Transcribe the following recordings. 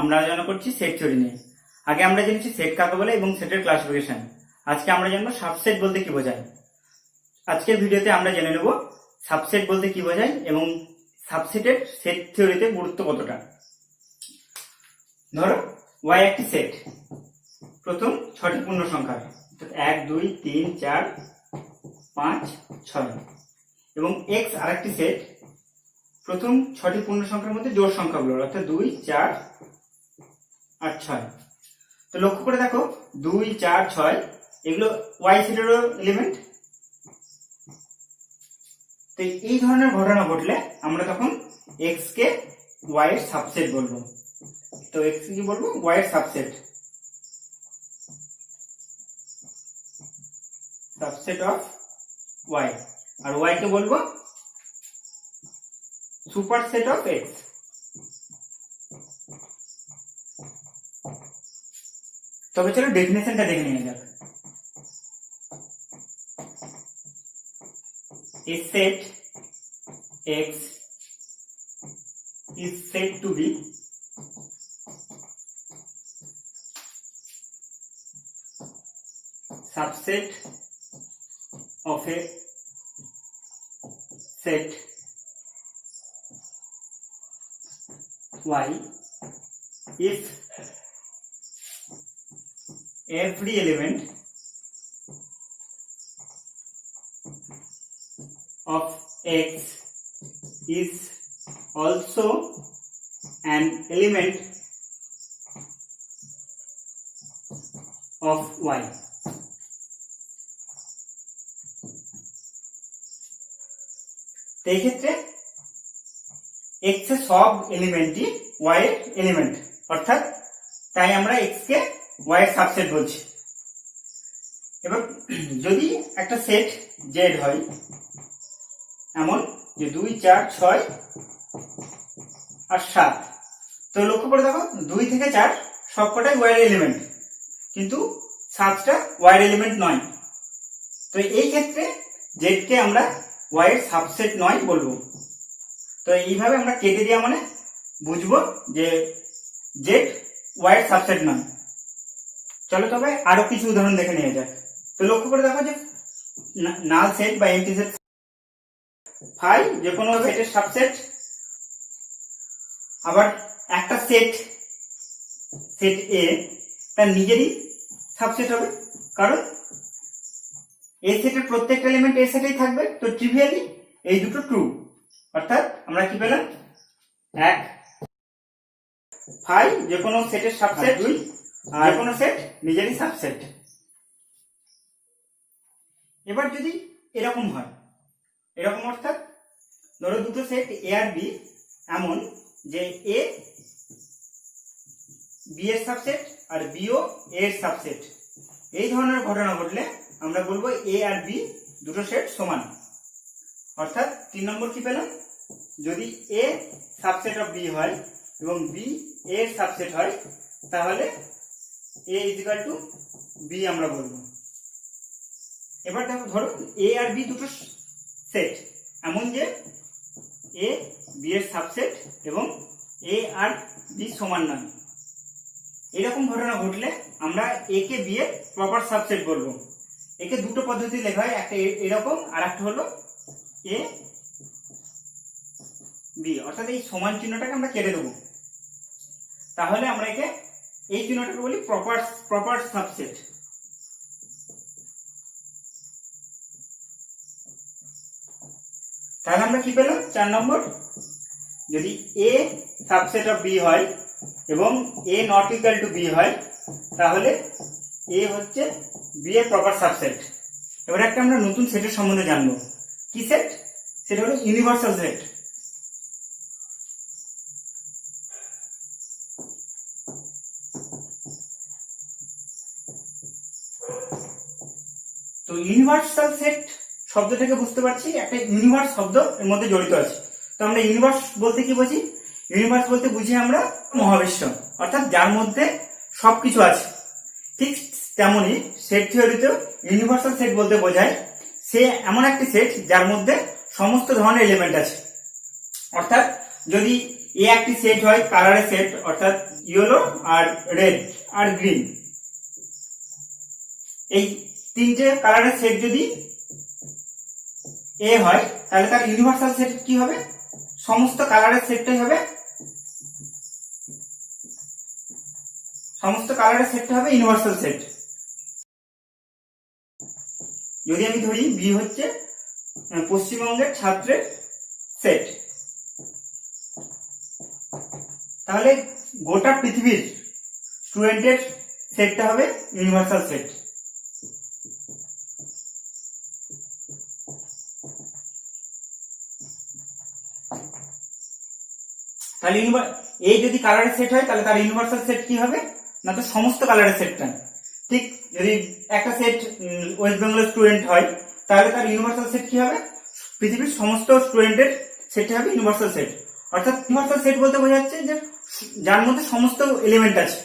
আমরা আলোচনা করছি সেট থিওরি নিয়ে। আগে আমরা জেনেছি সেট কাকে বলে এবং সেটের ক্লাসিফিকেশন। আজকে আমরা জানবো সাবসেট বলতে কি বোঝায়। আজকের ভিডিওতে আমরা জেনে নেব সাবসেট বলতে কি বোঝায় এবং সাবসেটের সেট থিওরিতে গুরুত্ব কতটা। ধরো y একটি সেট, প্রথম 6টি পূর্ণ সংখ্যা 1 2 3 4 5 6 এবং x আরেকটি সেট, প্রথম 6টি পূর্ণ সংখ্যার মধ্যে জোড় সংখ্যাগুলো অর্থাৎ 2 4 আর 6। তো লক্ষ্য করে দেখো 2 4 6 এগুলো y সেটের এলিমেন্ট। তো এই ধরনের ঘটনা ঘটলে আমরা তখন x কে y এর সাবসেট বলবো। তো x কি বলবো? y এর সাবসেট, সাবসেট অফ y। আর y কে বলবো সুপারসেট অফ x। তবে চলো ডেফিনেশনটা দেখে নিয়ে যাক। A set x is said to be subset of a set y if every element of x is also an element of y. তো এই ক্ষেত্রে x এর সব এলিমেন্টই y এর এলিমেন্ট, অর্থাৎ তাই আমরা x কে y এর সাবসেট বলছি। এবার যদি একটা সেট z হয় এমন যে 2 4 6 আর 7, তো লক্ষ্য করে দেখো 2 থেকে 4 সবকটাই y এর এলিমেন্ট, কিন্তু 7টা y এর এলিমেন্ট নয়। তো এই ক্ষেত্রে z কে আমরা y এর সাবসেট নয় বলবো। তো এইভাবে আমরা কেটে দেওয়া মানে বুঝবো যে z y এর সাবসেট নয়। চলো তবে আরো কিছু উদাহরণ দেখে নিয়ে যাক। তো লক্ষ্য করে দেখো যে নাল সেট বা এমটি সেট ফাই যে কোনো সেটের সাবসেট। আবার একটা সেট সেট এ তার নিজেরই সাবসেট হবে, কারণ এই সেটের প্রত্যেকটা এলিমেন্ট এই সেটেই থাকবে। তো ট্রিভিয়ালি এই দুটো ট্রু, অর্থাৎ আমরা কি পেলাম? 1 ফাই যে কোনো সেটের সাবসেট, 2 আর যে কোনো সেট নিজেরই সাবসেট। এবার যদি এরকম হয়, এরকম অর্থাৎ ধরো দুটো সেট এ আর বি এমন যে এ বি এর সাবসেট আর বি ও এ এর সাবসেট, এই ধরনের ঘটনা ঘটলে আমরা বলবো এ আর বি দুটো সেট সমান। অর্থাৎ 3 নম্বর কি পেলাম? যদি এ সাবসেট অফ বি হয় এবং বি এ এর সাবসেট হয়, তাহলে এ ইজ ইকুয়াল টু বি আমরা বলবো। এবার দেখো ধরো এ আর বি দুটো সেট এমন যে এ বি এর সাবসেট এবং এ আর বি সমান নয়। এরকম ঘটনা ঘটলে আমরা এ কে বি এর প্রপার সাবসেট বলবো। একে দুটো পদ্ধতি লেখা হয়, একটা এরকম আর একটা হলো এ বি, অর্থাৎ এই সমান চিহ্নটাকে আমরা কেটে দেবো, তাহলে আমরা একে এই চিহ্নটাকে বলি প্রপার সাবসেট। তাহলে আমরা কি পেলাম? 4 নম্বর, যদি এ সাবসেট অফ বি হয় এবং এ নট ইকুয়াল টু বি হয়, তাহলে এ হচ্ছে বি এর প্রপার সাবসেট। এবার একটা আমরা নতুন সেটের সম্বন্ধে জানবো। কি সেট? সেটা হলো ইউনিভার্সাল সেট। তো ইউনিভার্সাল সেট শব্দ থেকে বুঝতে পারছি একটা ইউনিভার্স শব্দ এর মধ্যে জড়িত আছে। তো আমরা ইউনিভার্স বলতে কি বুঝি? ইউনিভার্স বলতে বুঝি আমরা মহাবিশ্ব, অর্থাৎ যার মধ্যে সবকিছু আছে। ঠিক তেমনি সেট থিওরিতেও ইউনিভার্সাল সেট বলতে বোঝায় সে এমন একটি সেট যার মধ্যে সমস্ত ধরনের এলিমেন্ট আছে। অর্থাৎ যদি এ একটি সেট হয় কালারের সেট, অর্থাৎ ইয়েলো আর রেড আর গ্রিন, এই তিনটে কালারের সেট যদি এ হয় তাহলে তার ইউনিভার্সাল সেট কি হবে? সমস্ত কালারের সেটটাই হবে, সমস্ত কালারের সেটটা হবে ইউনিভার্সাল সেট। যদি আমি ধরি বি হচ্ছে পশ্চিমবঙ্গের ছাত্রের সেট, তাহলে গোটা পৃথিবীর স্টুডেন্টের সেটটা হবে ইউনিভার্সাল সেট। তাহলে এই যদি কালারের সেট হয় তাহলে তার ইউনিভার্সাল সেট কি হবে না, তো সমস্ত কালারের সেটটা। ঠিক যদি একটা সেট ওয়েস্ট বেঙ্গলের স্টুডেন্ট হয় তাহলে তার ইউনিভার্সাল সেট কি হবে? পৃথিবীর সমস্ত স্টুডেন্টের সেটটা হবে ইউনিভার্সাল সেট। অর্থাৎ ইউনিভার্সাল সেট বলতে বোঝা যাচ্ছে যে যার মধ্যে সমস্ত এলিমেন্ট আছে।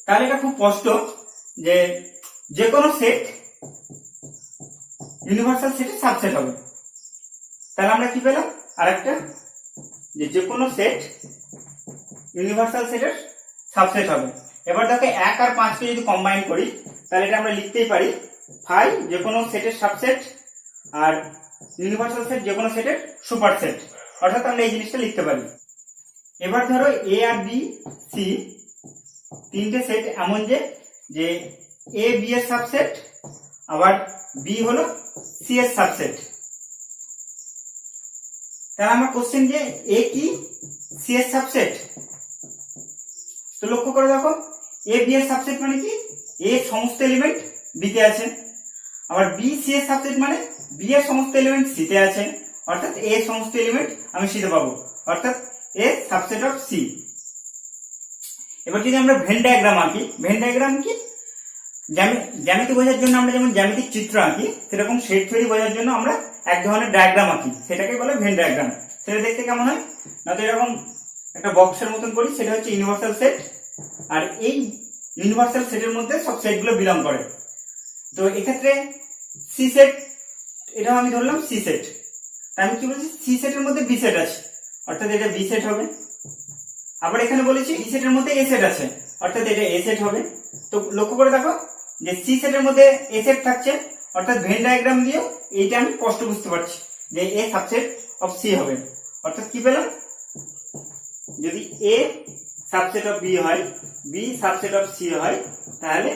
তাহলে এটা খুব স্পষ্ট যে যে কোনো সেট ইউনিভার্সাল সেটের সাবসেট হবে। তাহলে আমরা কি পেলাম? আরেকটা, যে কোনো সেট ইউনিভার্সাল সেটের সাবসেট হবে। এবার দেখো 1 আর 5 কে যদি কম্বাইন করি তাহলে এটা আমরা লিখতেই পারি ফাই যে কোনো সেটের সাবসেট আর ইউনিভার্সাল সেট যে কোনো সেটের সুপারসেট। অর্থাৎ আমরা এই জিনিসটা লিখতে পারি। এবার ধরো এ আর বি সি তিনটে সেট এমন যে এ বি এর সাবসেট আবার বি হলো সি এর সাবসেট। তাহলে আমার কোশ্চেন যে এ কি সি এর সাবসেট? তো লক্ষ্য করে দেখো এ বি এর সাবসেট মানে কি? এ সমস্ত এলিমেন্ট বি তে আছে, আবার বি সি এর সাবসেট মানে বি এর সমস্ত এলিমেন্ট সি তে আছে, অর্থাৎ এ সমস্ত এলিমেন্ট আমি সি তে পাবো, অর্থাৎ এ সাবসেট অফ সি। এবার যদি আমরা ভেন ডায়াগ্রাম আঁকি, ভেন ডায়াগ্রাম কি? জ্যামিতি বোঝার জন্য আমরা যেমন জ্যামিতিক চিত্র আঁকি, সেরকম সেট থিওরি বোঝার জন্য আমরা এক ধরনের ডায়াগ্রাম আঁকি, সেটাকে বলে ভেন ডায়াগ্রাম। সেটা দেখতে কেমন হয় না, তো এরকম একটা বক্সের মতন করি, সেটা হচ্ছে ইউনিভার্সাল সেট। আর এই ইউনিভার্সাল সেটের মধ্যে সব সেটগুলো বিলং করে। তো এক্ষেত্রে সি সেট, এটা আমি ধরলাম সি সেট। তাই আমি কি বলছি? সি সেটের মধ্যে বি সেট আছে, অর্থাৎ এটা বি সেট হবে। আবার এখানে বলেছি বি সেটের মধ্যে এ সেট আছে, অর্থাৎ এটা এ সেট হবে। তো লক্ষ্য করে দেখো যে সি সেটের মধ্যে এ সেট থাকছে, অর্থাৎ ভেন ডায়াগ্রাম দিয়েও এইটা আমি স্পষ্ট বুঝতে পারছি যে এ সাবসেট অফ সি হবে। অর্থাৎ কি পেলাম? যদি এ সাবসেট অফ বি হয়, বি সাবসেট অফ সি হয়, তাহলে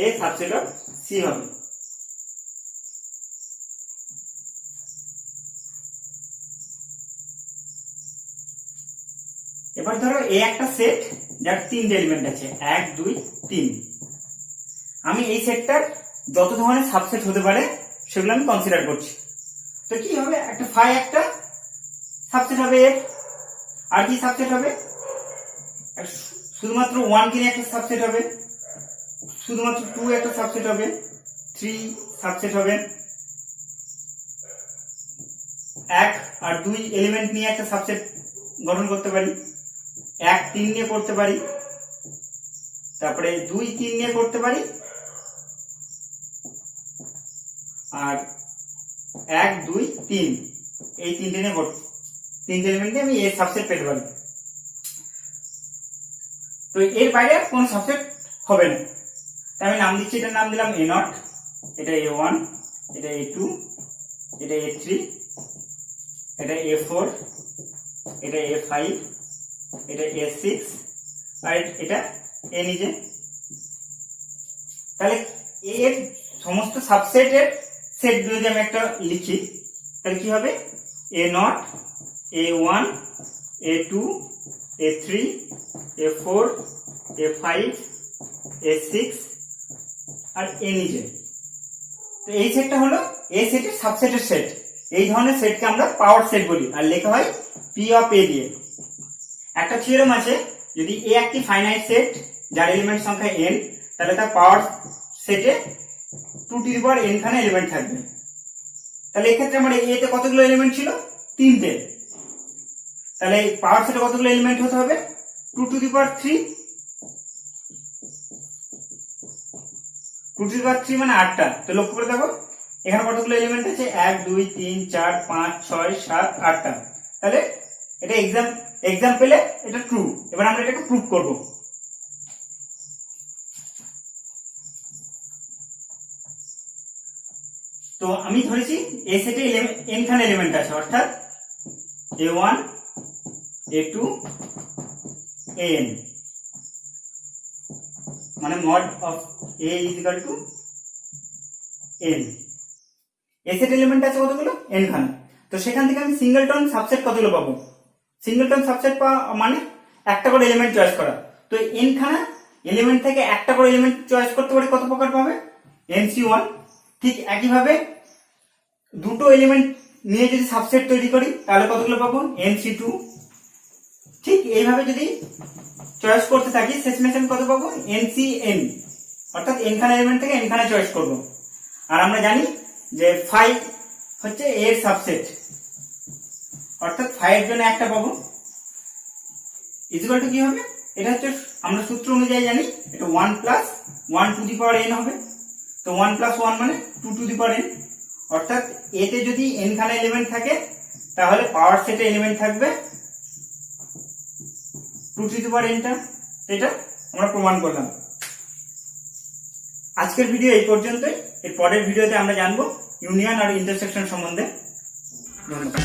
এ সাবসেট অফ সি হবে। এবার ধরো এ একটা সেট যার 3টে এলিমেন্ট আছে, 1 2 3। আমি এই সেটটার যত ধরনের সাবসেট হতে পারে সেগুলো আমি কনসিডার করছি। তো কি হবে? একটা ফাই একটা সাবসেট হবে এর, আর কি সাবসেট হবে? শুধুমাত্র 1 কে নিয়ে একটা সাবসেট হবে, শুধুমাত্র 2 একটা সাবসেট হবে, 3 সাবসেট হবে, 1 আর 2 এলিমেন্ট নিয়ে একটা সাবসেট গঠন করতে পারি, 1 3 নিয়ে করতে পারি, তারপরে 2 3 নিয়ে করতে পারি, আর 1 2 3 এই তিনটে নিয়ে তিনটে এলিমেন্টে আমি এর সাবসেট পেতে পারি। তো এর বাইরে কোন সাবসেট হবে না। তাই আমি নাম দিচ্ছি, এটার নাম দিলাম এ নট, এটা A1, এটা A2, এটা A3, এটা A4, এটা A5, এটা A6 আর এটা A নিজে। তাহলে এর সমস্ত সাবসেটের সেট যদি আমি একটা লিখি তাহলে কি হবে? A0, A1, A2, A3, A4, A5, A6 R A নিজে। তো এই সেটটা হলো এ সেটের সাবসেটের সেট। এই ধরনের সেটকে আমরা পাওয়ার সেট বলি, আর লেখা হয় P অফ A দিয়ে। একটা থিওরেম আছে, যদি এ একটি ফাইনাইট সেট যার এলিমেন্ট সংখ্যা n, তাহলে তার পাওয়ার সেটে 2n খানা এলিমেন্ট থাকবে। তাহলে এক্ষেত্রে আমার এ তে কতগুলো এলিমেন্ট ছিল? 3টে। তাহলে পাওয়ার সেটে কতগুলো এলিমেন্ট হতে হবে? 2^3। 2^3 মানে 8টা। তো লক্ষ্য করে দেখো এখানে কতগুলো এলিমেন্ট আছে? 1 2 3 4 5 6 7 8টা। তাহলে এটা এক্সাম্পলে এটা ট্রু। এবার আমরা এটাকে প্রুভ করব। তো আমি ধরেছি এ সেটে n খানা এলিমেন্ট আছে, অর্থাৎ a1 a2 an, মানে mod of a is equal to n। A set element আছে কতগুলো? n খানা। তো সেখান থেকে আমি সিঙ্গেলটন সাবসেট কতগুলো পাবো? সিঙ্গেলটন সাবসেট পাওয়া মানে একটা করে এলিমেন্ট চয়েস করা। তো n খানা এলিমেন্ট থেকে একটা করে এলিমেন্ট চয়েস করতে পারি, কত প্রকার পাবে? nc1। ঠিক একইভাবে দুটো এলিমেন্ট নিয়ে যদি সাবসেট তৈরি করি তাহলে কতগুলো পাবো? nc2। ঠিক এইভাবে যদি চয়েস করতে থাকি শেষমেশ আমি কত পাবো? ncn, অর্থাৎ n খানা এলিমেন্ট থেকে n খানা চয়েস করব। আর আমরা জানি যে 5 হচ্ছে এর সাবসেট, অর্থাৎ 5 এর জন্য একটা পাবো। ইকুয়াল টু কি হবে? এটা হচ্ছে আমরা সূত্র অনুযায়ী জানি এটা 1 plus 1 to the power n হবে। তো 1 প্লাস 1 মানে 2 টু দি পাওয়ার n, অর্থাৎ এতে যদি n খানা এলিমেন্ট থাকে তাহলে পাওয়ার সেটে এলিমেন্ট থাকবে 2 টু দি পাওয়ার n টা। এটা আমরা প্রমাণ করলাম। আজকের ভিডিও এই পর্যন্তই। এর পরের ভিডিওতে আমরা জানবো ইউনিয়ন আর ইন্টারসেকশন সম্বন্ধে। ধন্যবাদ।